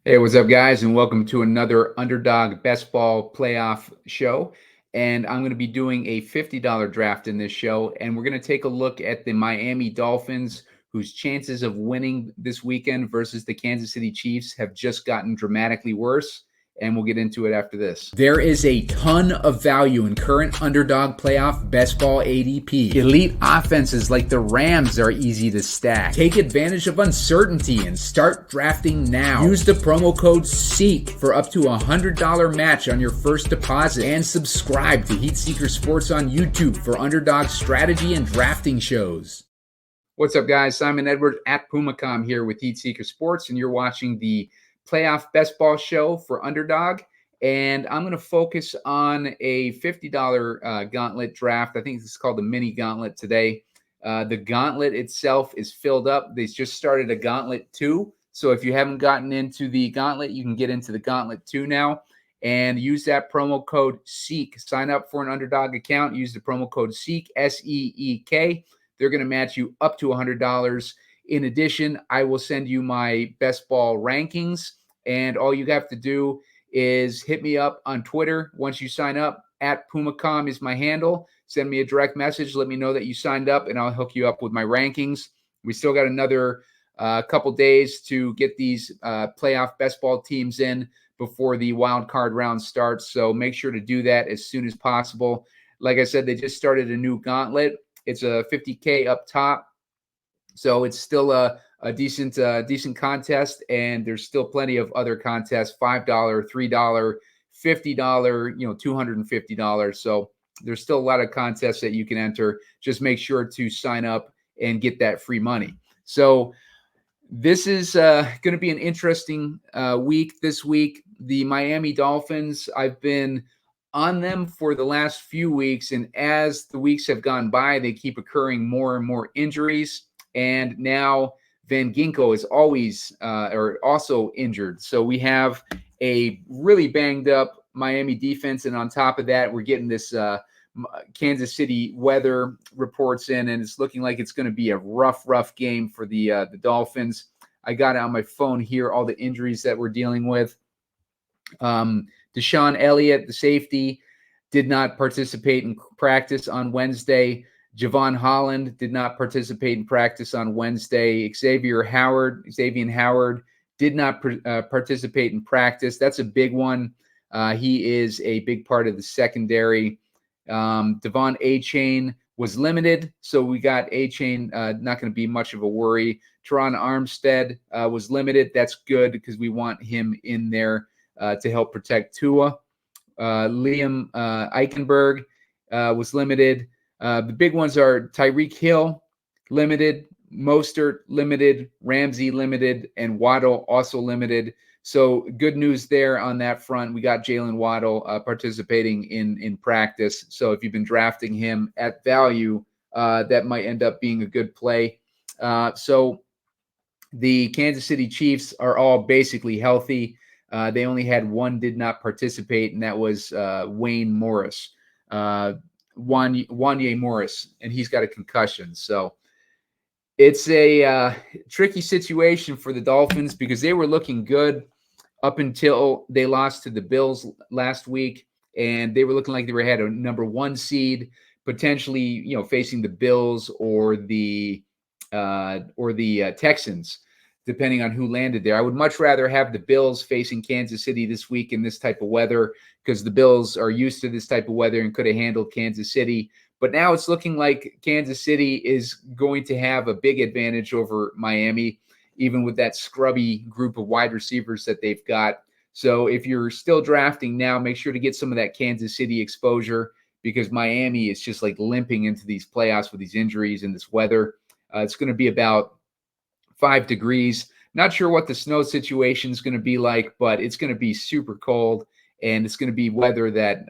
Hey, what's up, guys, and welcome to another Underdog Best Ball Playoff show. And I'm going to be doing a $50 draft in this show, and we're going to take a look at the Miami Dolphins, whose chances of winning this weekend versus the Kansas City Chiefs have just gotten dramatically worse. And we'll get into it after this. There is a ton of value in current Underdog Playoff Best Ball ADP. Elite offenses like the Rams are easy to stack. Take advantage of uncertainty and start drafting now. Use the promo code SEEK for up to a $100 match on your first deposit. And subscribe to Heat Seeker Sports on YouTube for Underdog strategy and drafting shows. What's up, guys? Simon Edwards at Pumacom here with Heat Seeker Sports, and you're watching the Playoff Best Ball show for Underdog, and I'm going to focus on a $50 gauntlet draft. I think this is called the mini gauntlet today. The gauntlet itself is filled up. They just started a gauntlet 2, so if you haven't gotten into the gauntlet, you can get into the gauntlet 2 now and use that promo code SEEK. Sign up for an Underdog account. Use the promo code SEEK, S-E-E-K. They're going to match you up to $100. In addition, I will send you my best ball rankings, and all you have to do is hit me up on Twitter once you sign up. At Pumacom is my handle. Send me a direct message. Let me know that you signed up, and I'll hook you up with my rankings. We still got another couple days to get these playoff best ball teams in before the wild card round starts, so make sure to do that as soon as possible. Like I said, they just started a new gauntlet. It's a $50K up top. So it's still a decent contest, and there's still plenty of other contests: $5, $3, $50, $250. So there's still a lot of contests that you can enter. Just make sure to sign up and get that free money. So this is going to be an interesting week this week. The Miami Dolphins, I've been on them for the last few weeks, and as the weeks have gone by, they keep occurring more and more injuries. And now Van Ginkel is also injured. So we have a really banged up Miami defense. And on top of that, we're getting this Kansas City weather reports in, and it's looking like it's going to be a rough game for the Dolphins. I got it on my phone here, all the injuries that we're dealing with. Deshaun Elliott, the safety, did not participate in practice on Wednesday. Javon Holland did not participate in practice on Wednesday. Xavier Howard did not participate in practice. That's a big one. He is a big part of the secondary. Devon Achane was limited, so we got Achane not going to be much of a worry. Teron Armstead was limited. That's good because we want him in there to help protect Tua. Liam Eichenberg was limited. The big ones are Tyreek Hill, limited, Mostert, limited, Ramsey, limited, and Waddle, also limited. So good news there on that front. We got Jalen Waddle participating in practice. So if you've been drafting him at value, that might end up being a good play. So the Kansas City Chiefs are all basically healthy. They only had one did not participate, and that was Wayne Morris. Wanye Morris, and he's got a concussion. So it's a tricky situation for the Dolphins because they were looking good up until they lost to the Bills last week, and they were looking like they had a number 1 seed, potentially, facing the Bills or the Texans, depending on who landed there. I would much rather have the Bills facing Kansas City this week in this type of weather because the Bills are used to this type of weather and could have handled Kansas City. But now it's looking like Kansas City is going to have a big advantage over Miami, even with that scrubby group of wide receivers that they've got. So if you're still drafting now, make sure to get some of that Kansas City exposure because Miami is just like limping into these playoffs with these injuries and this weather. It's going to be about 5 degrees. Not sure what the snow situation is going to be like, but it's going to be super cold, and it's going to be weather that,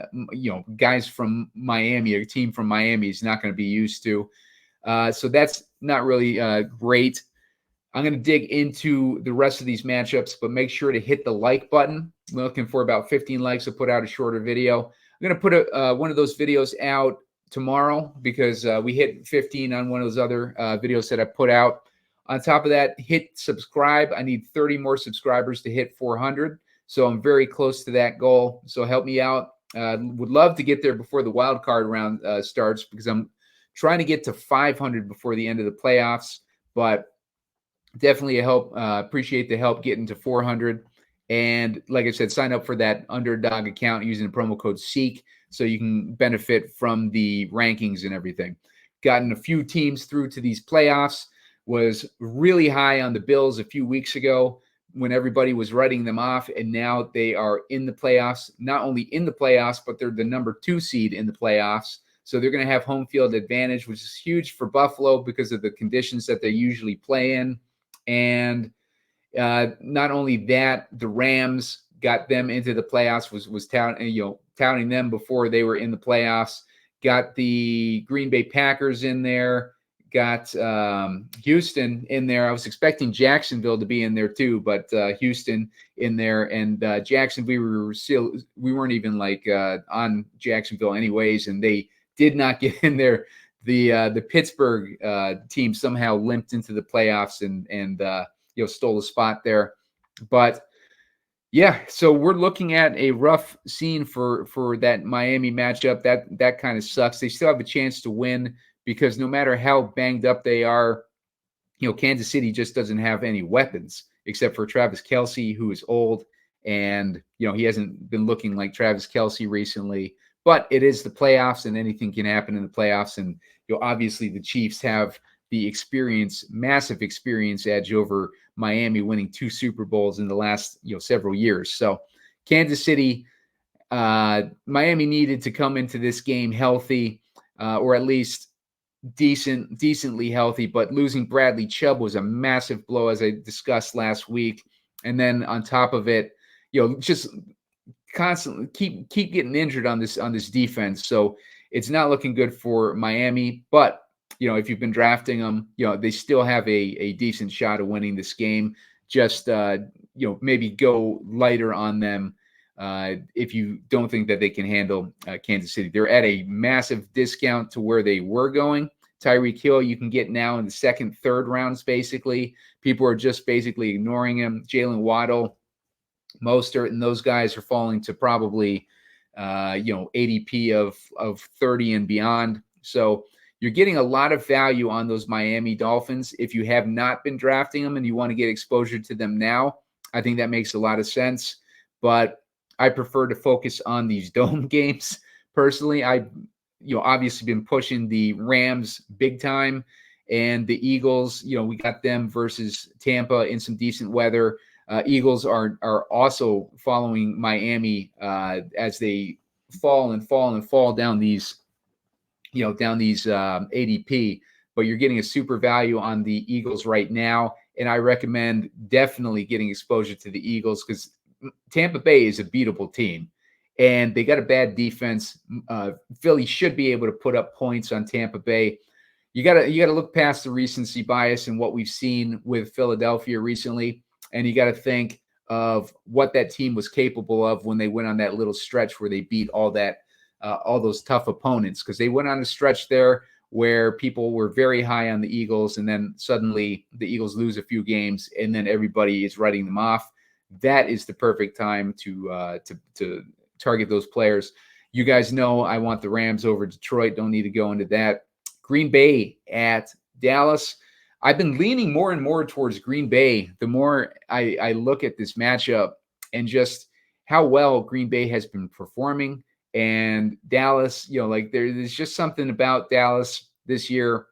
guys from Miami, a team from Miami is not going to be used to. So that's not really great. I'm going to dig into the rest of these matchups, but make sure to hit the like button. We're looking for about 15 likes to put out a shorter video. I'm going to put one of those videos out tomorrow because we hit 15 on one of those other videos that I put out On top of that, hit subscribe. I need 30 more subscribers to hit 400. So I'm very close to that goal. So help me out. Would love to get there before the wild card round starts, because I'm trying to get to 500 before the end of the playoffs. But definitely appreciate the help getting to 400. And like I said, sign up for that Underdog account using the promo code SEEK so you can benefit from the rankings and everything. Gotten a few teams through to these playoffs. Was really high on the Bills a few weeks ago when everybody was writing them off, and now they are in the playoffs. Not only in the playoffs, but they're the number 2 seed in the playoffs. So they're going to have home field advantage, which is huge for Buffalo because of the conditions that they usually play in. And not only that, the Rams got them into the playoffs, was touting them before they were in the playoffs. Got the Green Bay Packers in there. Got Houston in there. I was expecting Jacksonville to be in there too, but Houston in there, and Jacksonville, we weren't even like on Jacksonville anyways, and they did not get in there. The Pittsburgh team somehow limped into the playoffs and stole a spot there. But yeah, so we're looking at a rough scene for that Miami matchup. That kind of sucks. They still have a chance to win, because no matter how banged up they are, Kansas City just doesn't have any weapons except for Travis Kelce, who is old, and he hasn't been looking like Travis Kelce recently. But it is the playoffs, and anything can happen in the playoffs. And obviously the Chiefs have the massive experience edge over Miami, winning 2 Super Bowls in the last several years. So Kansas City, Miami needed to come into this game healthy, or at least decently healthy. But losing Bradley Chubb was a massive blow, as I discussed last week. And then on top of it, just constantly keep getting injured on this defense. So it's not looking good for Miami. But if you've been drafting them, they still have a decent shot of winning this game. Just maybe go lighter on them if you don't think that they can handle Kansas City. They're at a massive discount to where they were going. Tyreek Hill, you can get now in the second, third rounds, basically. People are just basically ignoring him. Jalen Waddle, Mostert, and those guys are falling to probably, ADP of 30 and beyond. So you're getting a lot of value on those Miami Dolphins. If you have not been drafting them and you want to get exposure to them now, I think that makes a lot of sense. But I prefer to focus on these dome games. Personally, I've obviously been pushing the Rams big time, and the Eagles, we got them versus Tampa in some decent weather. Eagles are also following Miami as they fall down these ADP. But you're getting a super value on the Eagles right now, and I recommend definitely getting exposure to the Eagles, because Tampa Bay is a beatable team, and they got a bad defense. Philly should be able to put up points on Tampa Bay. You gotta look past the recency bias and what we've seen with Philadelphia recently, and you got to think of what that team was capable of when they went on that little stretch where they beat all those tough opponents, because they went on a stretch there where people were very high on the Eagles, and then suddenly the Eagles lose a few games, and then everybody is writing them off. That is the perfect time to target those players. You guys know I want the Rams over Detroit. Don't need to go into that. Green Bay at Dallas. I've been leaning more and more towards Green Bay the more I look at this matchup, and just how well Green Bay has been performing. And Dallas, there's just something about Dallas this year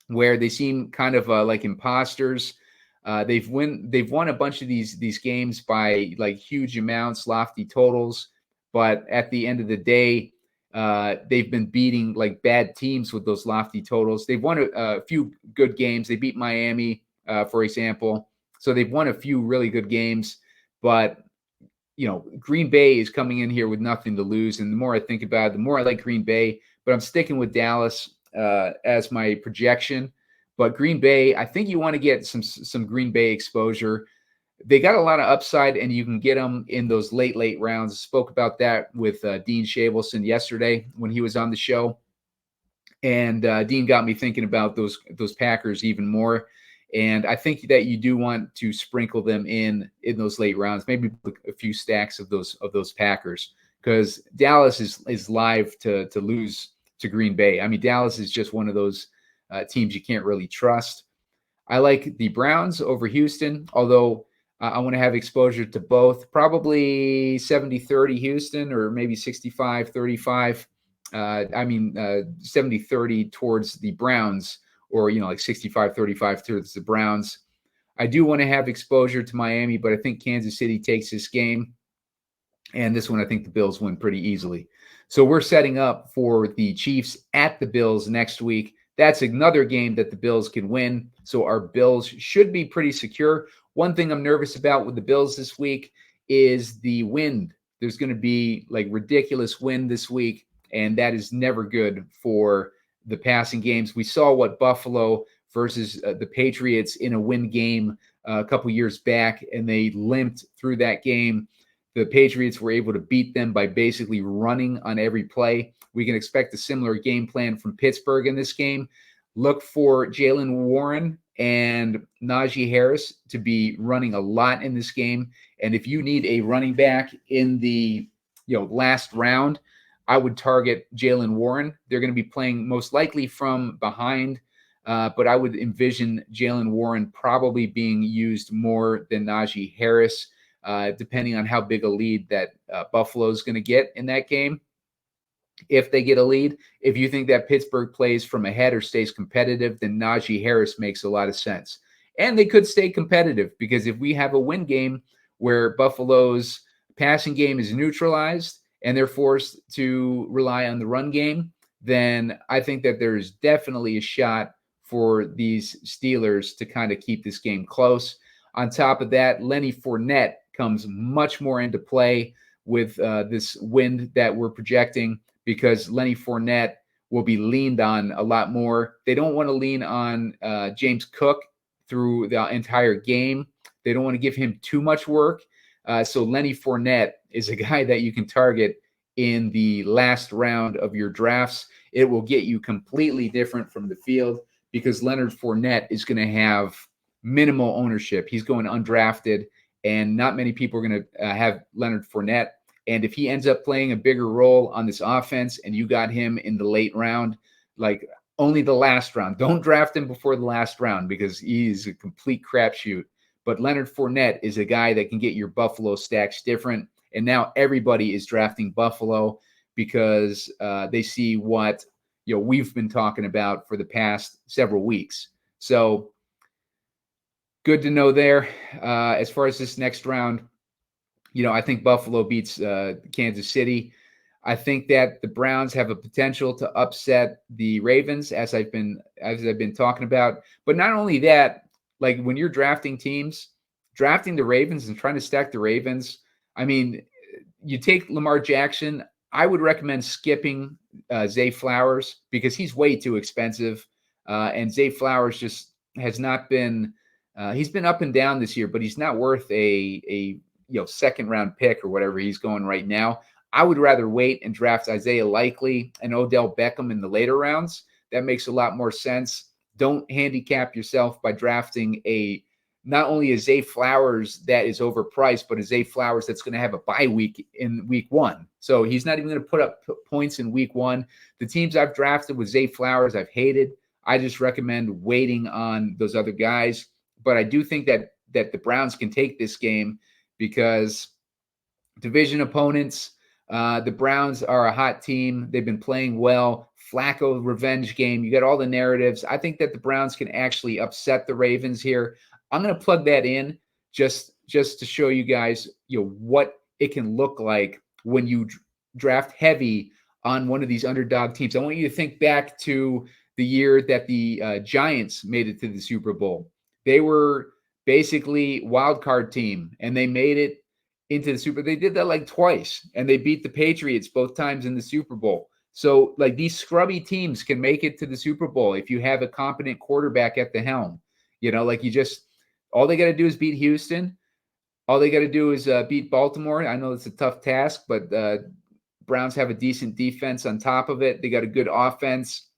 where they seem kind of like imposters. They've won a bunch of these games by like huge amounts, lofty totals, but at the end of the day, they've been beating like bad teams with those lofty totals. They've won a few good games. They beat Miami, for example. So they've won a few really good games, but Green Bay is coming in here with nothing to lose. And the more I think about it, the more I like Green Bay, but I'm sticking with Dallas as my projection. But Green Bay, I think you want to get some Green Bay exposure. They got a lot of upside, and you can get them in those late rounds. I spoke about that with Dean Shavelson yesterday when he was on the show. And Dean got me thinking about those Packers even more. And I think that you do want to sprinkle them in those late rounds, maybe a few stacks of those Packers, because Dallas is live to lose to Green Bay. I mean, Dallas is just one of those teams you can't really trust. I like the Browns over Houston, although I want to have exposure to both. Probably 70-30 Houston, or maybe 65-35. 70-30 towards the Browns, or like 65-35 towards the Browns. I do want to have exposure to Miami, but I think Kansas City takes this game. And this one, I think the Bills win pretty easily. So we're setting up for the Chiefs at the Bills next week. That's another game that the Bills can win. So our Bills should be pretty secure. One thing I'm nervous about with the Bills this week is the wind. There's going to be like ridiculous wind this week, and that is never good for the passing games. We saw what Buffalo versus the Patriots in a wind game a couple years back, and they limped through that game. The Patriots were able to beat them by basically running on every play. We can expect a similar game plan from Pittsburgh in this game. Look for Jaylen Warren and Najee Harris to be running a lot in this game. And if you need a running back in the last round, I would target Jaylen Warren. They're going to be playing most likely from behind, but I would envision Jaylen Warren probably being used more than Najee Harris, depending on how big a lead that Buffalo is going to get in that game. If they get a lead, if you think that Pittsburgh plays from ahead or stays competitive, then Najee Harris makes a lot of sense. And they could stay competitive, because if we have a win game where Buffalo's passing game is neutralized and they're forced to rely on the run game, then I think that there's definitely a shot for these Steelers to kind of keep this game close. On top of that, Lenny Fournette comes much more into play with this wind that we're projecting, because Lenny Fournette will be leaned on a lot more. They don't want to lean on James Cook through the entire game. They don't want to give him too much work. So Lenny Fournette is a guy that you can target in the last round of your drafts. It will get you completely different from the field, because Leonard Fournette is going to have minimal ownership. He's going undrafted, and not many people are going to have Leonard Fournette. And if he ends up playing a bigger role on this offense and you got him in the late round, like only the last round, don't draft him before the last round, because he's a complete crapshoot. But Leonard Fournette is a guy that can get your Buffalo stacks different. And now everybody is drafting Buffalo, because they see what we've been talking about for the past several weeks. So good to know there. As far as this next round, I think Buffalo beats Kansas City. I think that the Browns have a potential to upset the Ravens, as I've been talking about. But not only that, like when you're drafting teams, drafting the Ravens and trying to stack the Ravens, I mean, you take Lamar Jackson. I would recommend skipping Zay Flowers, because he's way too expensive. And Zay Flowers just has not been he's been up and down this year, but he's not worth a second round pick or whatever he's going right now. I would rather wait and draft Isaiah Likely and Odell Beckham in the later rounds. That makes a lot more sense. Don't handicap yourself by drafting not only a Zay Flowers that is overpriced, but a Zay Flowers that's going to have a bye week in week one. So he's not even going to put up points in week one. The teams I've drafted with Zay Flowers, I've hated. I just recommend waiting on those other guys. But I do think that the Browns can take this game, because division opponents, the Browns are a hot team. They've been playing well. Flacco revenge game. You got all the narratives. I think that the Browns can actually upset the Ravens here. I'm going to plug that in just to show you guys, what it can look like when you draft heavy on one of these underdog teams. I want you to think back to the year that the Giants made it to the Super Bowl. They were basically wild card team, and they made it into the Super. They did that like twice, and they beat the Patriots both times in the Super Bowl. So like these scrubby teams can make it to the Super Bowl if you have a competent quarterback at the helm. All they got to do is beat Houston. All they got to do is beat Baltimore. I know it's a tough task, but Browns have a decent defense on top of it. They got a good offense.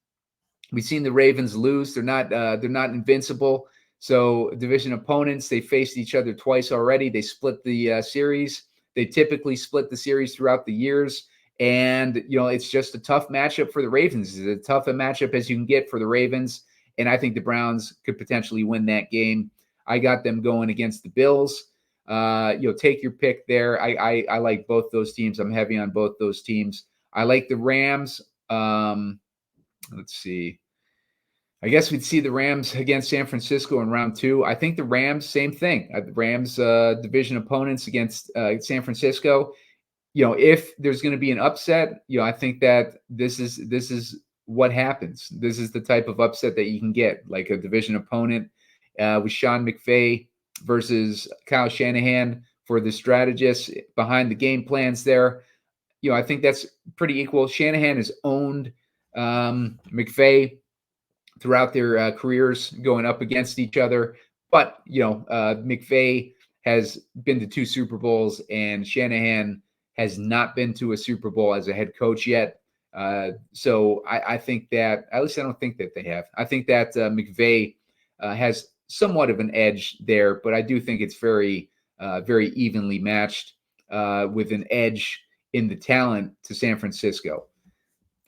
We've seen the Ravens lose. They're not invincible. So division opponents, they faced each other twice already. They split the series. They typically split the series throughout the years. And, it's just a tough matchup for the Ravens. It's as tough a matchup as you can get for the Ravens. And I think the Browns could potentially win that game. I got them going against the Bills. Take your pick there. I like both those teams. I'm heavy on both those teams. I like the Rams. Let's see. I guess we'd see the Rams against San Francisco in round 2. I think the Rams, same thing. The Rams division opponents against San Francisco. If there's going to be an upset, I think that this is what happens. This is the type of upset that you can get, like a division opponent with Sean McVay versus Kyle Shanahan for the strategists behind the game plans there. I think that's pretty equal. Shanahan has owned McVay throughout their careers going up against each other. But, McVay has been to 2 Super Bowls and Shanahan has not been to a Super Bowl as a head coach yet. So I think that, at least I don't think that they have. I think that McVay has somewhat of an edge there, but I do think it's very, very evenly matched with an edge in the talent to San Francisco.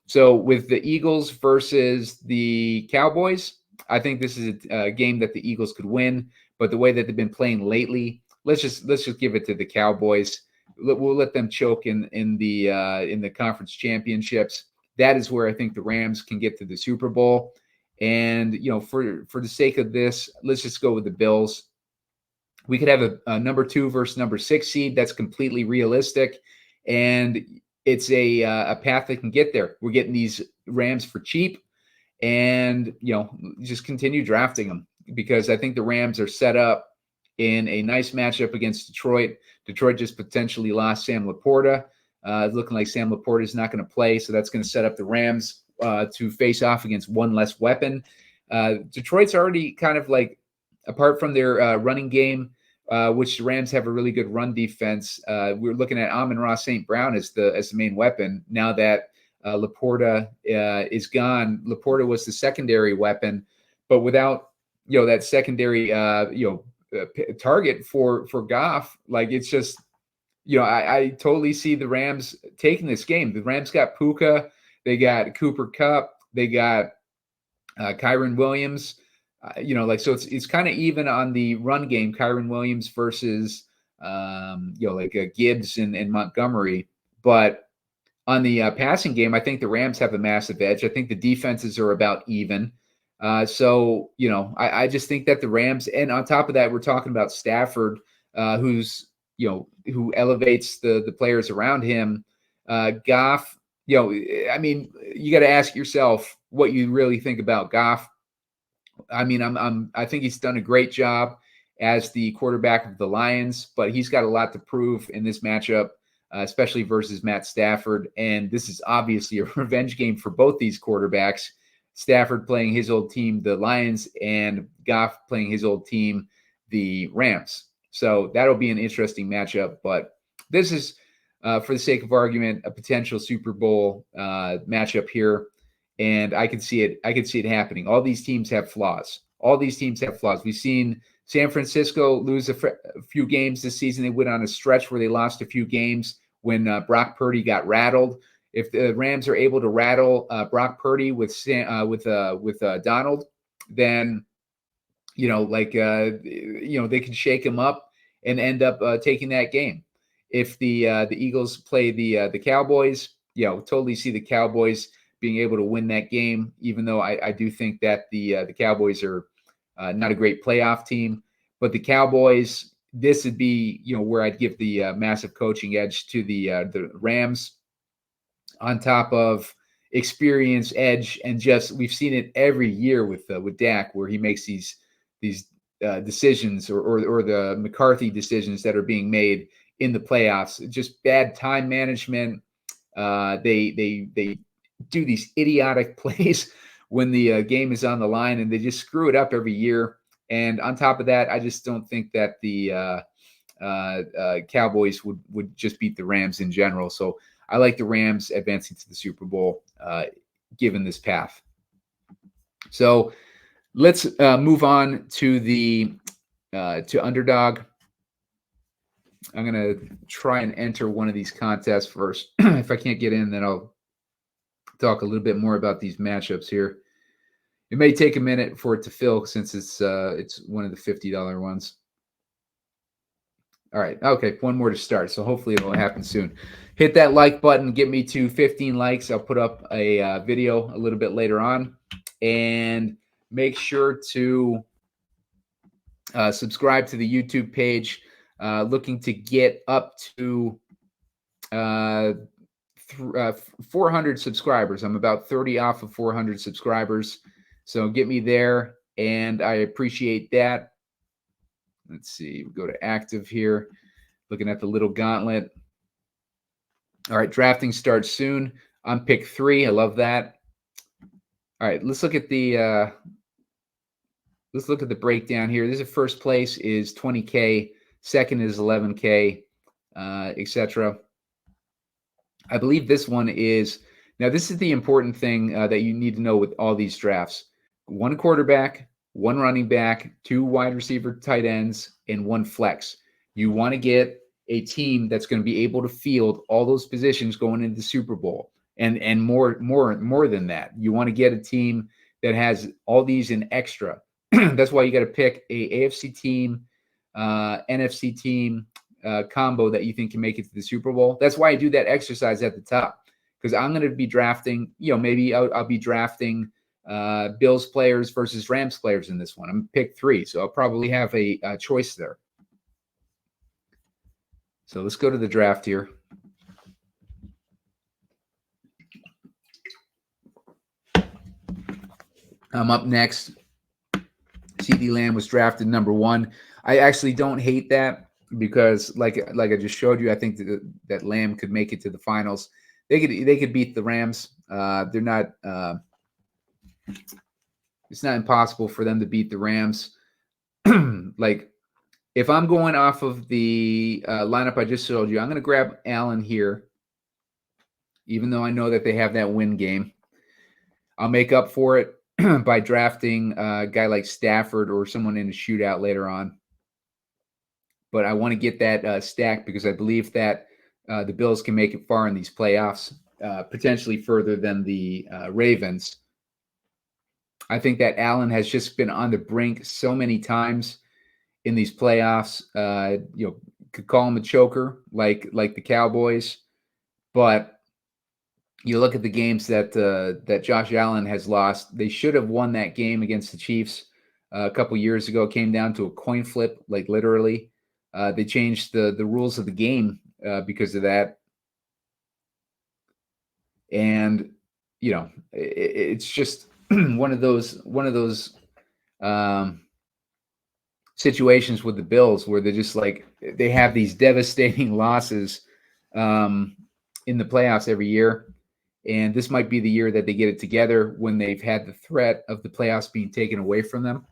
So with the Eagles versus the Cowboys, I think this is a game that the Eagles could win. But the way that they've been playing lately, let's just give it to the Cowboys. We'll let them choke in the conference championships. That is where I think the Rams can get to the Super Bowl. And for the sake of this, let's just go with the Bills. We could have a number 2 versus number 6 seed. That's completely realistic, and it's a path that can get there. We're getting these Rams for cheap, and just continue drafting them, because I think the Rams are set up in a nice matchup against Detroit. Detroit just potentially lost Sam Laporta. It's looking like Sam Laporta is not going to play, so that's going to set up the Rams to face off against one less weapon. Detroit's already kind of like, apart from their running game, which the Rams have a really good run defense. We're looking at Amon-Ra St. Brown as the main weapon. Now that Laporta is gone, Laporta was the secondary weapon, but without that secondary target for Goff, like, it's just I totally see the Rams taking this game. The Rams got Puka, they got Cooper Kupp, they got Kyren Williams. So it's kind of even on the run game, Kyren Williams versus Gibbs and Montgomery. But on the passing game, I think the Rams have a massive edge. I think the defenses are about even. I just think that the Rams, and on top of that, we're talking about Stafford, who elevates the players around him. Goff, I mean, you got to ask yourself what you really think about Goff. I mean, I think he's done a great job as the quarterback of the Lions, but he's got a lot to prove in this matchup, especially versus Matt Stafford. And this is obviously a revenge game for both these quarterbacks. Stafford playing his old team, the Lions, and Goff playing his old team, the Rams. So that'll be an interesting matchup. But this is, for the sake of argument, a potential Super Bowl matchup here. And I can see it happening. All these teams have flaws. We've seen San Francisco lose a few games this season. They went on a stretch where they lost a few games when Brock Purdy got rattled. If the Rams are able to rattle Brock Purdy with Donald, then they can shake him up and end up taking that game. If the Eagles play the Cowboys, totally see the Cowboys being able to win that game, even though I do think that the Cowboys are not a great playoff team. But the Cowboys, this would be where I'd give the massive coaching edge to the Rams, on top of experience, edge, and just we've seen it every year with Dak, where he makes these decisions or the McCarthy decisions that are being made in the playoffs. Just bad time management. They do these idiotic plays when the game is on the line, and they just screw it up every year. And on top of that, I just don't think that the Cowboys would just beat the Rams in general. So I like the Rams advancing to the Super Bowl, given this path. So Let's move on to the to Underdog. I'm gonna try and enter one of these contests first. If I can't get in, then I'll talk a little bit more about these matchups here. It may take a minute for it to fill since it's one of the $50 ones. All right, okay, one more to start. So hopefully it'll happen soon. Hit that like button, get me to 15 likes. I'll put up a video a little bit later on, and make sure to subscribe to the YouTube page. Looking to get up to 400 subscribers. I'm about 30 off of 400 subscribers. So get me there, and I appreciate that. Let's see. We go to active here. Looking at the little gauntlet. All right, drafting starts soon. I'm pick 3. I love that. All right, let's look at the breakdown here. This is first place is 20K, second is 11K, etc. I believe this one is, now this is the important thing that you need to know with all these drafts. 1 quarterback, 1 running back, 2 wide receiver tight ends, and 1 flex. You want to get a team that's going to be able to field all those positions going into the Super Bowl, and more than that. You want to get a team that has all these in extra. That's why you got to pick a AFC team, NFC team, combo that you think can make it to the Super Bowl. That's why I do that exercise at the top, because I'm going to be drafting, maybe I'll be drafting Bills players versus Rams players in this one. I'm pick 3, so I'll probably have a choice there. So let's go to the draft here. I'm up next. CeeDee Lamb was drafted number 1. I actually don't hate that, because like I just showed you, I think that Lamb could make it to the finals. They could beat the Rams. They're not. It's not impossible for them to beat the Rams. Like, if I'm going off of the lineup I just showed you, I'm going to grab Allen here, even though I know that they have that win game. I'll make up for it by drafting a guy like Stafford or someone in a shootout later on. But I want to get that stack, because I believe that the Bills can make it far in these playoffs, potentially further than the Ravens. I think that Allen has just been on the brink so many times in these playoffs. Could call him a choker, like the Cowboys, but you look at the games that Josh Allen has lost. They should have won that game against the Chiefs a couple years ago. It came down to a coin flip, like literally. They changed the rules of the game because of that, and it's just one of those situations with the Bills where they're just like, they have these devastating losses in the playoffs every year. And this might be the year that they get it together, when they've had the threat of the playoffs being taken away from them.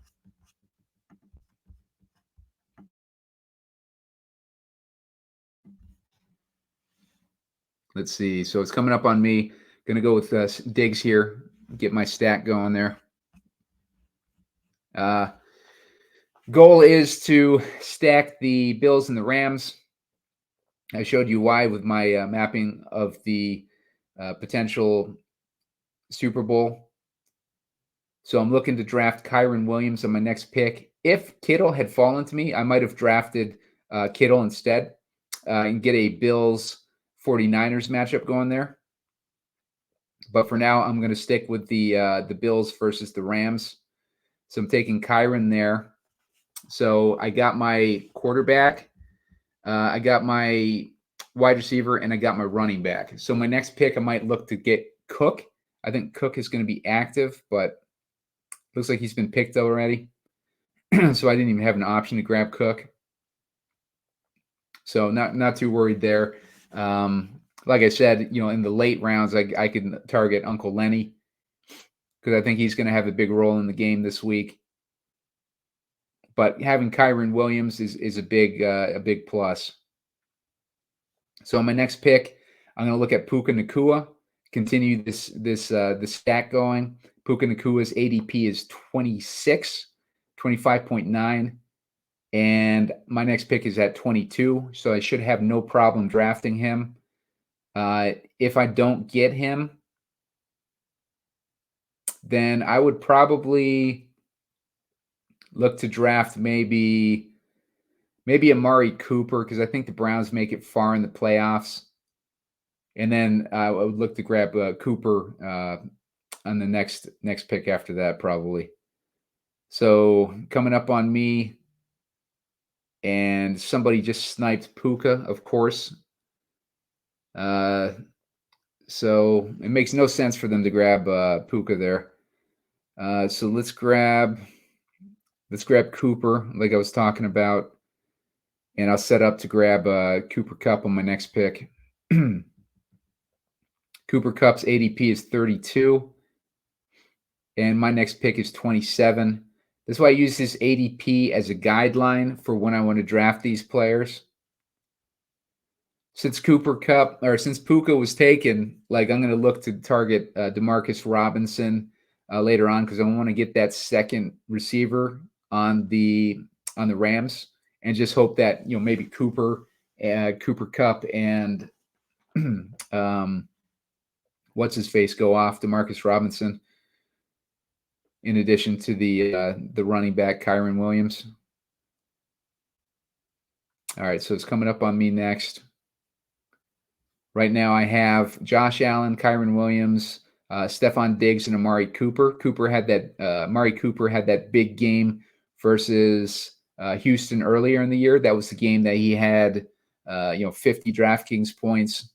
Let's see. So it's coming up on me. Going to go with Diggs here. Get my stack going there. Goal is to stack the Bills and the Rams. I showed you why with my mapping of the potential Super Bowl. So I'm looking to draft Kyren Williams on my next pick. If Kittle had fallen to me, I might have drafted Kittle instead and get a Bills 49ers matchup going there. But for now, I'm going to stick with the Bills versus the Rams. So I'm taking Kyren there. So I got my quarterback, I got my wide receiver, and I got my running back. So my next pick, I might look to get Cook. I think Cook is going to be active, but looks like he's been picked already. So I didn't even have an option to grab Cook. So not too worried there. Like I said, in the late rounds, I could target Uncle Lenny, because I think he's going to have a big role in the game this week. But having Kyren Williams is a big plus. So on my next pick, I'm going to look at Puka Nacua. continue the stack going. Puka Nakua's ADP is 26, 25.9. And my next pick is at 22, so I should have no problem drafting him. If I don't get him, then I would probably look to draft maybe Amari Cooper, because I think the Browns make it far in the playoffs. And then I would look to grab Cooper on the next pick after that, probably. So coming up on me, and somebody just sniped Puka, of course. So it makes no sense for them to grab Puka there. So let's grab Cooper, like I was talking about, and I'll set up to grab Cooper Kupp on my next pick. Cooper Kupp's ADP is 32, and my next pick is 27. That's why I use this ADP as a guideline for when I want to draft these players. Since Puka was taken, like, I'm going to look to target Demarcus Robinson later on, because I want to get that second receiver on the Rams, and just hope that maybe Cooper Kupp and what's his face go off, Demarcus Robinson, in addition to the running back Kyren Williams. All right, so it's coming up on me next. Right now I have Josh Allen, Kyren Williams, Stephon Diggs, and Amari Cooper. Amari Cooper had that big game versus Houston earlier in the year. That was the game that he had 50 DraftKings points.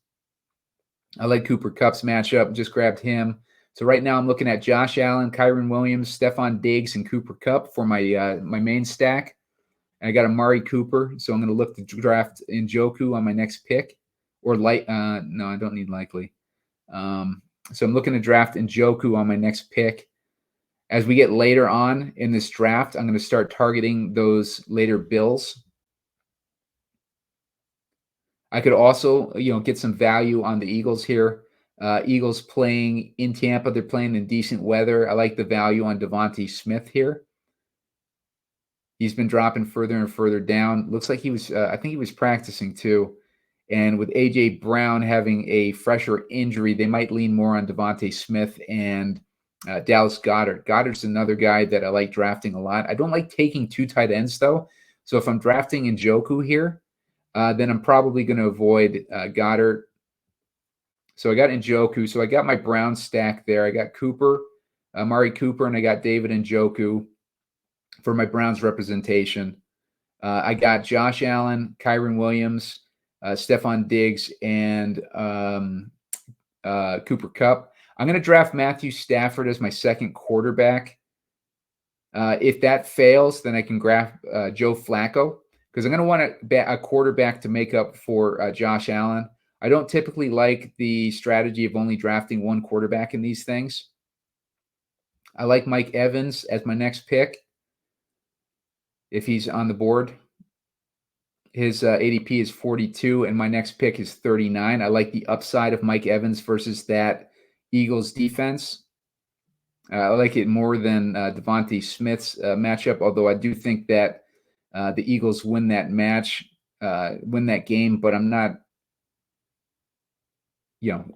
I like Cooper Kupp's matchup. Just grabbed him. So right now I'm looking at Josh Allen, Kyren Williams, Stephon Diggs, and Cooper Kupp for my my main stack. And I got Amari Cooper, so I'm going to look to draft Njoku on my next pick. Or no, I don't need likely. So I'm looking to draft Njoku on my next pick. As we get later on in this draft, I'm going to start targeting those later bills. I could also, get some value on the Eagles here. Eagles playing in Tampa. They're playing in decent weather. I like the value on Devontae Smith here. He's been dropping further and further down. Looks like I think he was practicing too. And with A.J. Brown having a fresher injury, they might lean more on Devontae Smith and Dallas Goedert. Goddard's another guy that I like drafting a lot. I don't like taking two tight ends, though. So if I'm drafting Njoku here, then I'm probably going to avoid Goedert. So I got Njoku. So I got my Brown stack there. I got Cooper, Amari Cooper, and I got David Njoku for my Browns representation. I got Josh Allen, Kyren Williams, Stephon Diggs, and Cooper Kupp. I'm going to draft Matthew Stafford as my second quarterback. If that fails, then I can draft Joe Flacco, because I'm going to want a quarterback to make up for Josh Allen. I don't typically like the strategy of only drafting one quarterback in these things. I like Mike Evans as my next pick, if he's on the board. His ADP is 42, and my next pick is 39. I like the upside of Mike Evans versus that Eagles defense. I like it more than Devontae Smith's matchup, although I do think that the Eagles win that game, but I'm not,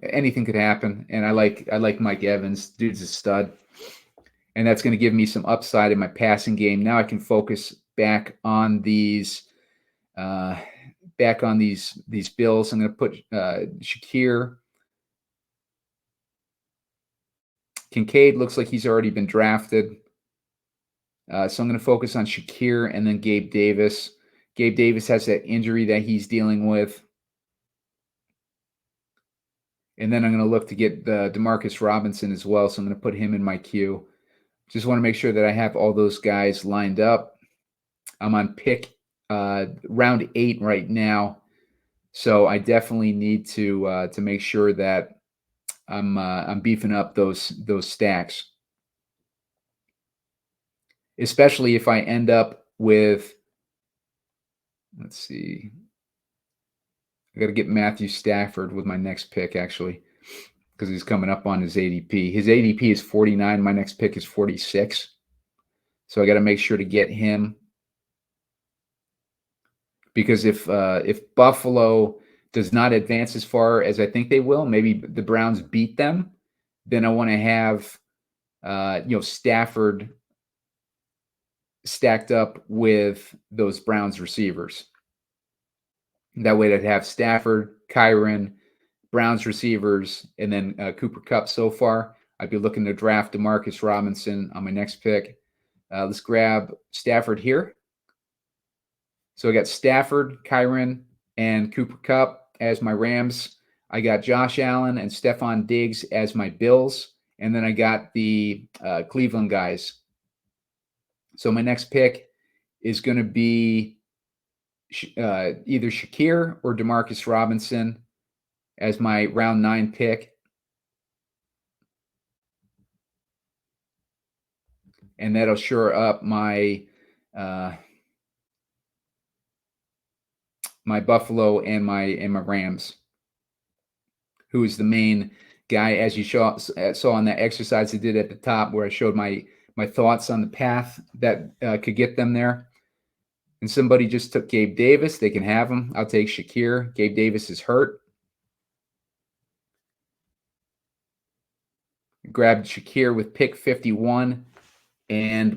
anything could happen. And I like Mike Evans. Dude's a stud. And that's going to give me some upside in my passing game. Now I can focus back on these bills. I'm going to put Shakir. Kincaid looks like he's already been drafted. So I'm going to focus on Shakir and then Gabe Davis. Gabe Davis has that injury that he's dealing with. And then I'm going to look to get Demarcus Robinson as well. So I'm going to put him in my queue. Just want to make sure that I have all those guys lined up. I'm on pick round 8 right now. So I definitely need to make sure that I'm beefing up those stacks, especially if I end up with, let's see, I got to get Matthew Stafford with my next pick, actually, because he's coming up on his ADP. His ADP is 49. My next pick is 46. So I got to make sure to get him, because if Buffalo does not advance as far as I think they will, maybe the Browns beat them, then I want to have Stafford stacked up with those Browns receivers. That way I'd have Stafford, Kyren, Browns receivers, and then Cooper Kupp. So far, I'd be looking to draft Demarcus Robinson on my next pick. Let's grab Stafford here. So I got Stafford, Kyren, and Cooper Kupp as my Rams. I got Josh Allen and Stephon Diggs as my Bills. And then I got the Cleveland guys. So my next pick is going to be either Shakir or Demarcus Robinson as my round 9 pick. And that'll shore up my my Buffalo and my Rams, who is the main guy, as you saw on that exercise I did at the top, where I showed my thoughts on the path that could get them there. And somebody just took Gabe Davis. They can have him. I'll take Shakir. Gabe Davis is hurt. Grabbed Shakir with pick 51, and the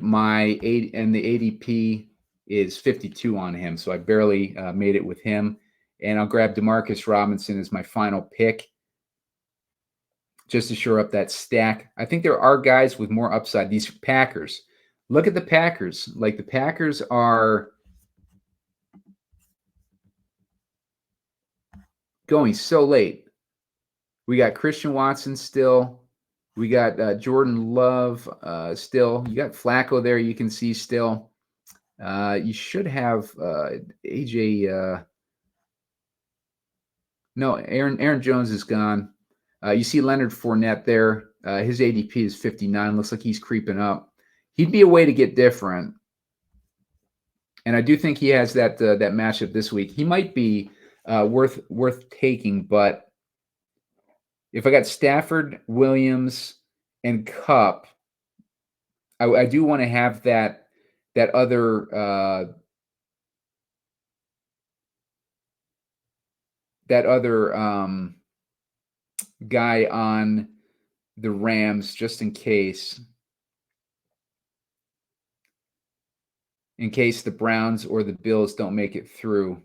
ADP is 52 on him. So I barely made it with him. And I'll grab Demarcus Robinson as my final pick, just to shore up that stack. I think there are guys with more upside. These Packers. Look at the Packers. Like, the Packers are going so late. We got Christian Watson still. We got Jordan Love still. You got Flacco there, you can see still. You should have AJ. No, Aaron Jones is gone. You see Leonard Fournette there. His ADP is 59. Looks like he's creeping up. He'd be a way to get different. And I do think he has that matchup this week. He might be worth taking, but if I got Stafford, Williams, and Kupp, I do want to have that other guy on the Rams, just in case the Browns or the Bills don't make it through.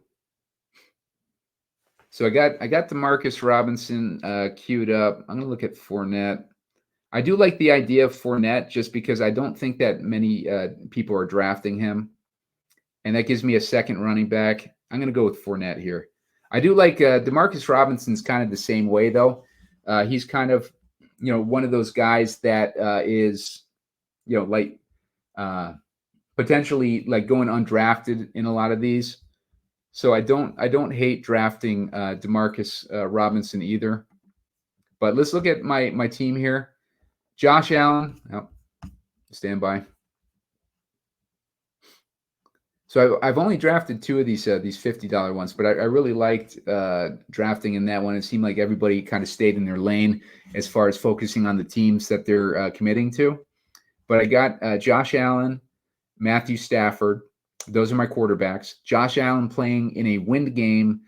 So I got Demarcus Robinson queued up. I'm going to look at Fournette. I do like the idea of Fournette, just because I don't think that many people are drafting him. And that gives me a second running back. I'm going to go with Fournette here. I do like Demarcus Robinson's kind of the same way, though. He's kind of, one of those guys that is, potentially like going undrafted in a lot of these. So I don't hate drafting Demarcus Robinson either. But let's look at my team here. Josh Allen, stand by. So I've only drafted 2 of these $50 ones, but I really liked drafting in that one. It seemed like everybody kind of stayed in their lane as far as focusing on the teams that they're committing to. But I got Josh Allen, Matthew Stafford. Those are my quarterbacks. Josh Allen playing in a wind game.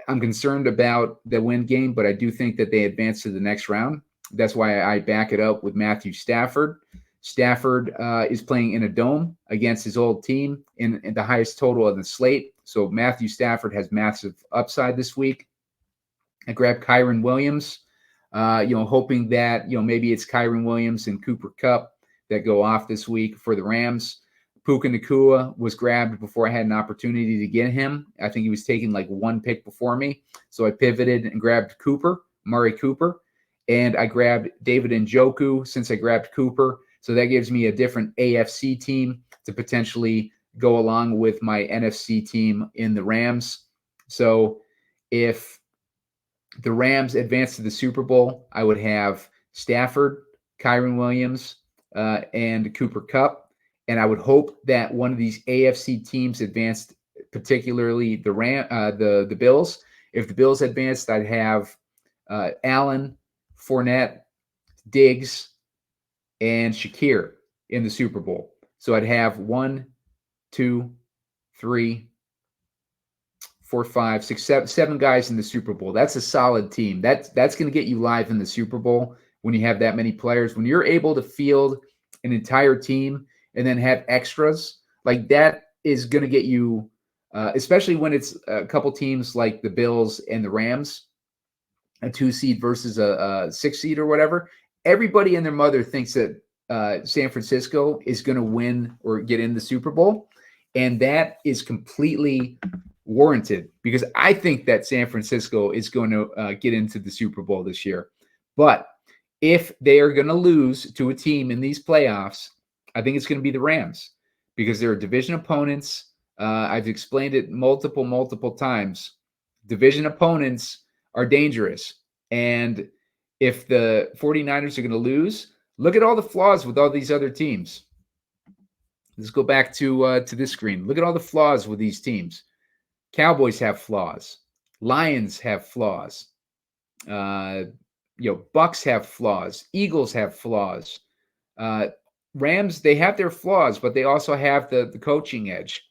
I'm concerned about the wind game, but I do think that they advance to the next round. That's why I back it up with Matthew Stafford. Stafford is playing in a dome against his old team in the highest total of the slate. So Matthew Stafford has massive upside this week. I grabbed Kyren Williams, hoping that, maybe it's Kyren Williams and Cooper Kupp that go off this week for the Rams. Puka Nacua was grabbed before I had an opportunity to get him. I think he was taking like 1 pick before me. So I pivoted and grabbed Murray Cooper. And I grabbed David Njoku since I grabbed Cooper. So that gives me a different AFC team to potentially go along with my NFC team in the Rams. So if the Rams advance to the Super Bowl, I would have Stafford, Kyren Williams, and Cooper Kupp. And I would hope that one of these AFC teams advanced, particularly the Bills. If the Bills advanced, I'd have Allen, Fournette, Diggs, and Shakir in the Super Bowl. So I'd have 1, 2, 3, 4, 5, 6, 7 guys in the Super Bowl. That's a solid team. That's going to get you live in the Super Bowl when you have that many players. When you're able to field an entire team and then have extras, like that is going to get you, especially when it's a couple teams like the Bills and the Rams, a 2 seed versus a 6 seed or whatever. Everybody and their mother thinks that San Francisco is going to win or get in the Super Bowl. And that is completely warranted because I think that San Francisco is going to get into the Super Bowl this year. But if they are going to lose to a team in these playoffs, I think it's going to be the Rams because they're division opponents. I've explained it multiple times. Division opponents are dangerous. And if the 49ers are going to lose, look at all the flaws with all these other teams. Let's go back to this screen. Look at all the flaws with these teams. Cowboys have flaws. Lions have flaws. Bucks have flaws. Eagles have flaws. Rams, they have their flaws, but they also have the coaching edge.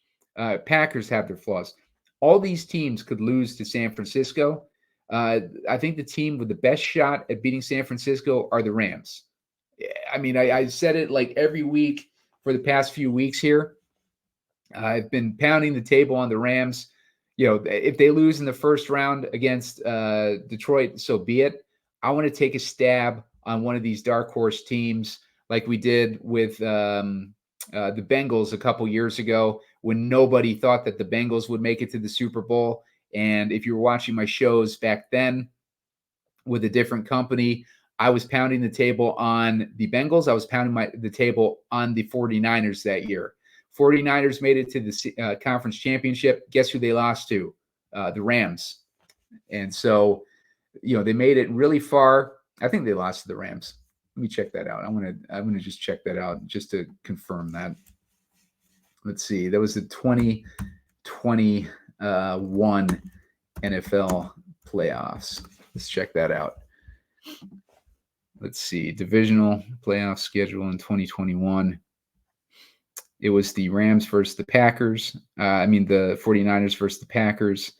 Packers have their flaws. All these teams could lose to San Francisco. I think the team with the best shot at beating San Francisco are the Rams. I mean, I said it like every week for the past few weeks here. I've been pounding the table on the Rams. If they lose in the first round against Detroit, so be it. I want to take a stab on one of these dark horse teams like we did with the Bengals a couple years ago when nobody thought that the Bengals would make it to the Super Bowl. And if you were watching my shows back then with a different company, I was pounding the table on the Bengals. I was pounding the table on the 49ers that year. 49ers made it to the conference championship. Guess who they lost to? The Rams. And so, they made it really far. I think they lost to the Rams. Let me check that out. I'm gonna just check that out just to confirm that. Let's see. That was the 2021 NFL playoffs. Let's check that out. Let's see. Divisional playoff schedule in 2021. It was the Rams versus the Packers. The 49ers versus the Packers.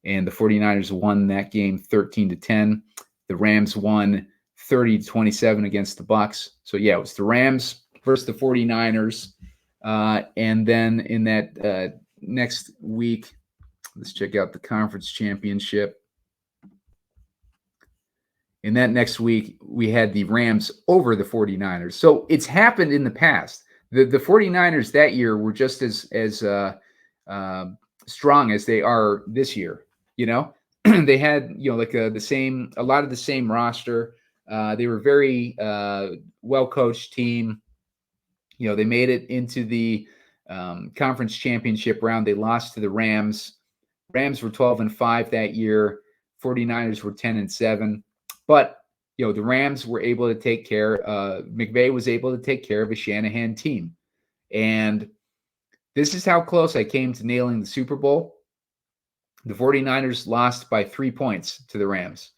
And the 49ers won that game 13-10. The Rams won 30-27 against the Bucks. So, yeah, it was the Rams versus the 49ers. And then in that next week, let's check out the conference championship. In that next week, we had the Rams over the 49ers. So it's happened in the past. The 49ers that year were just as strong as they are this year. They had a lot of the same roster. They were very well coached team. They made it into the conference championship round. They lost to the Rams. Rams were 12-5 that year. 49ers were 10-7. But the Rams were able to take care. McVay was able to take care of a Shanahan team, and this is how close I came to nailing the Super Bowl. The 49ers lost by 3 points to the Rams.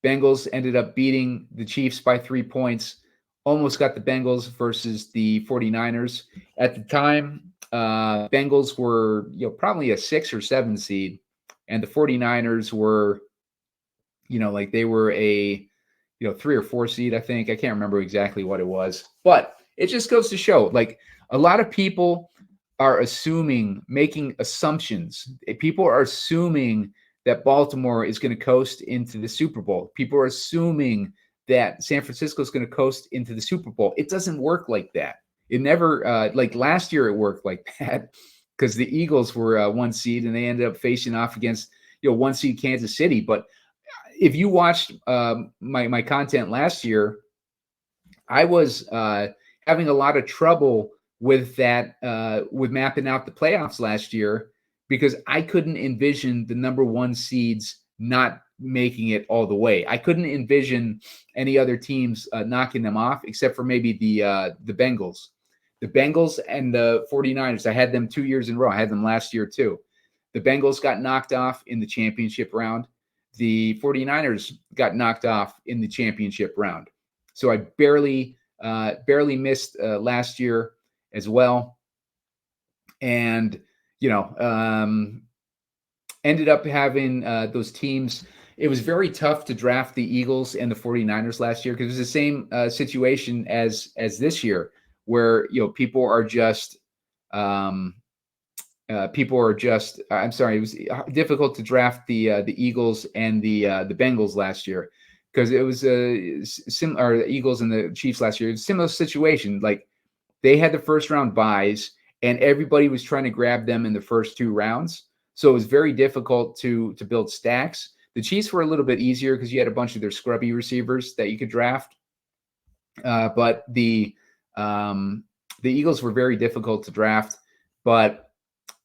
Bengals ended up beating the Chiefs by 3 points. Almost got the Bengals versus the 49ers. At the time, Bengals were probably a 6 or 7 seed, and the 49ers were they were a 3 or 4 seed, I think. I can't remember exactly what it was, but it just goes to show, like, a lot of people are making assumptions. People are assuming that Baltimore is going to coast into the Super Bowl. People are assuming that San Francisco is going to coast into the Super Bowl. It doesn't work like that. It never, like last year it worked like that because the Eagles were 1 seed and they ended up facing off against, 1 seed Kansas City. But if you watched my content last year, I was having a lot of trouble with that, with mapping out the playoffs last year because I couldn't envision the number 1 seeds not making it all the way. I couldn't envision any other teams knocking them off except for maybe the Bengals. The Bengals and the 49ers, I had them 2 years in a row. I had them last year too. The Bengals got knocked off in the championship round. the 49ers got knocked off in the championship round. So I barely missed last year as well. And, ended up having those teams. It was very tough to draft the Eagles and the 49ers last year because it was the same situation as this year, where people are just I'm sorry, it was difficult to draft the Eagles and the Bengals last year because it was similar. The Eagles and the Chiefs last year, it was a similar situation. Like they had the first round buys, and everybody was trying to grab them in the first 2 rounds. So it was very difficult to build stacks. The Chiefs were a little bit easier because you had a bunch of their scrubby receivers that you could draft. But the Eagles were very difficult to draft. But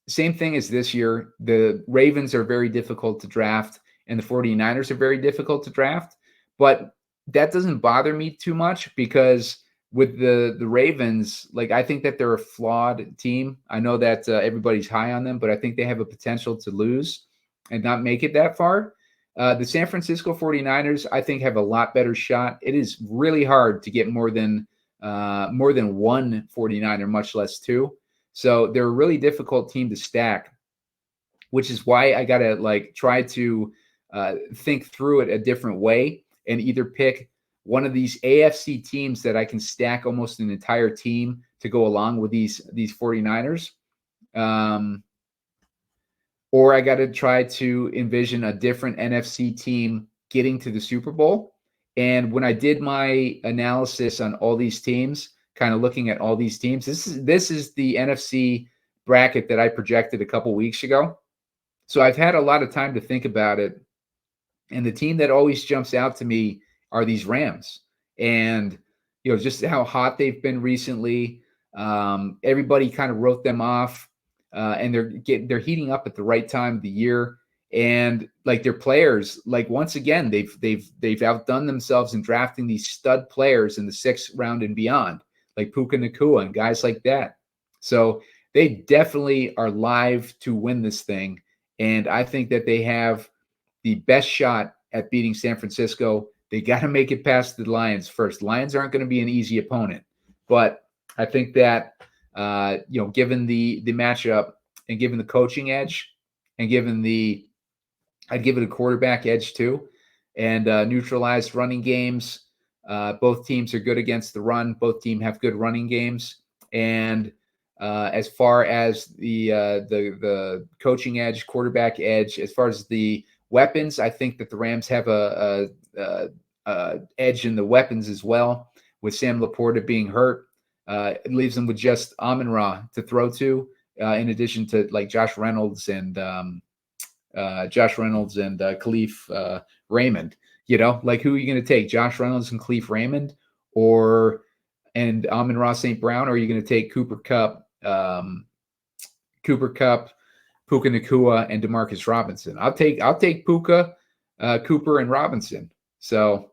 same thing as this year. The Ravens are very difficult to draft, and the 49ers are very difficult to draft. But that doesn't bother me too much because with the Ravens, like I think that they're a flawed team. I know that everybody's high on them, but I think they have a potential to lose and not make it that far. The San Francisco 49ers, I think, have a lot better shot. It is really hard to get more than one 49er, much less 2. So they're a really difficult team to stack, which is why I got to try to think through it a different way and either pick one of these AFC teams that I can stack almost an entire team to go along with these 49ers. Or I got to try to envision a different NFC team getting to the Super Bowl. And when I did my analysis on all these teams, kind of looking at all these teams, this is the NFC bracket that I projected a couple weeks ago. So I've had a lot of time to think about it. And the team that always jumps out to me are these Rams. And, just how hot they've been recently. Everybody kind of wrote them off. And they're heating up at the right time of the year, and like their players, like once again, they've outdone themselves in drafting these stud players in the 6th round and beyond, like Puka Nacua and guys like that. So they definitely are live to win this thing, and I think that they have the best shot at beating San Francisco. They got to make it past the Lions first. Lions aren't going to be an easy opponent, but I think that given the matchup and given the coaching edge and I'd give it a quarterback edge too, and neutralized running games. Both teams are good against the run. Both teams have good running games. And as far as the coaching edge, quarterback edge, as far as the weapons, I think that the Rams have a edge in the weapons as well. With Sam Laporta being hurt, it leaves them with just Amon-Ra to throw to, in addition to like Josh Reynolds and Khalif Raymond. Like who are you going to take, Josh Reynolds and Khalif Raymond, and Amon-Ra St. Brown, or are you going to take Cooper Kupp, Puka Nacua, and Demarcus Robinson? I'll take Puka, Cooper, and Robinson. So,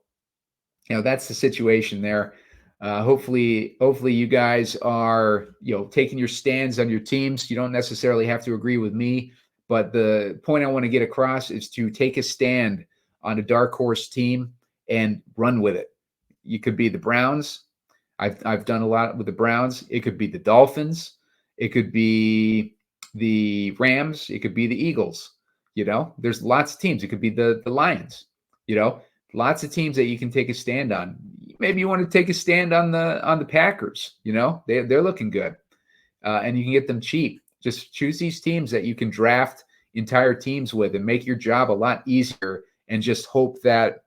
that's the situation there. Hopefully you guys are, taking your stands on your teams. You don't necessarily have to agree with me, but the point I want to get across is to take a stand on a dark horse team and run with it. You could be the Browns. I've done a lot with the Browns. It could be the Dolphins. It could be the Rams. It could be the Eagles. There's lots of teams. It could be the Lions. Lots of teams that you can take a stand on. Maybe you want to take a stand on the Packers. They're looking good, and you can get them cheap. Just choose these teams that you can draft entire teams with and make your job a lot easier, and just hope that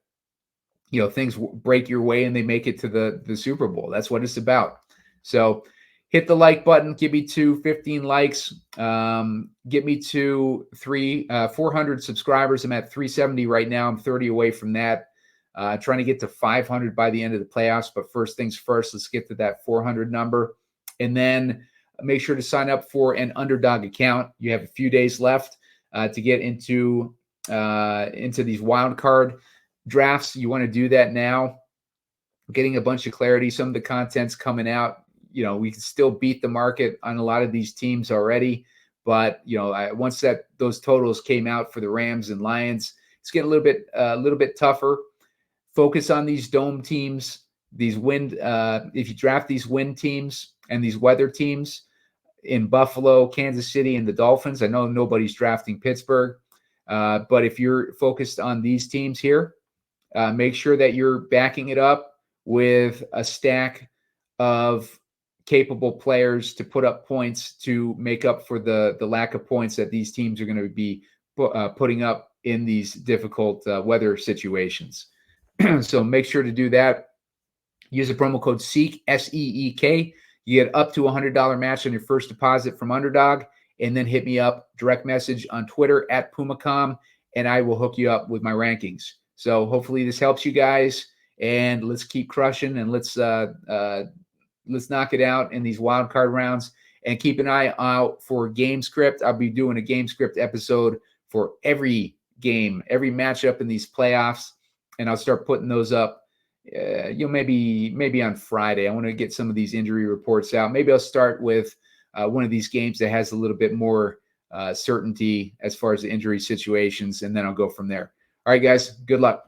things break your way and they make it to the Super Bowl. That's what it's about. So hit the like button. Get me to 15 likes. Get me to 400 subscribers. I'm at 370 right now. I'm 30 away from that. Trying to get to 500 by the end of the playoffs. But first things first, let's get to that 400 number. And then make sure to sign up for an Underdog account. You have a few days left to get into these wild card drafts. You want to do that now. Getting a bunch of clarity. Some of the content's coming out. We can still beat the market on a lot of these teams already. But, once those totals came out for the Rams and Lions, it's getting a little bit tougher. Focus on these dome teams, these wind. If you draft these wind teams and these weather teams in Buffalo, Kansas City, and the Dolphins, I know nobody's drafting Pittsburgh, but if you're focused on these teams here, make sure that you're backing it up with a stack of capable players to put up points to make up for the lack of points that these teams are going to be putting up in these difficult weather situations. So make sure to do that. Use the promo code SEEK, SEEK. You get up to $100 match on your first deposit from Underdog, and then hit me up, direct message on Twitter at Pumacom, and I will hook you up with my rankings. So hopefully this helps you guys, and let's keep crushing, and let's knock it out in these wild card rounds. And keep an eye out for Game Script. I'll be doing a Game Script episode for every game, every matchup in these playoffs, and I'll start putting those up. Maybe on Friday. I want to get some of these injury reports out. Maybe I'll start with one of these games that has a little bit more certainty as far as the injury situations, and then I'll go from there. All right, guys, good luck.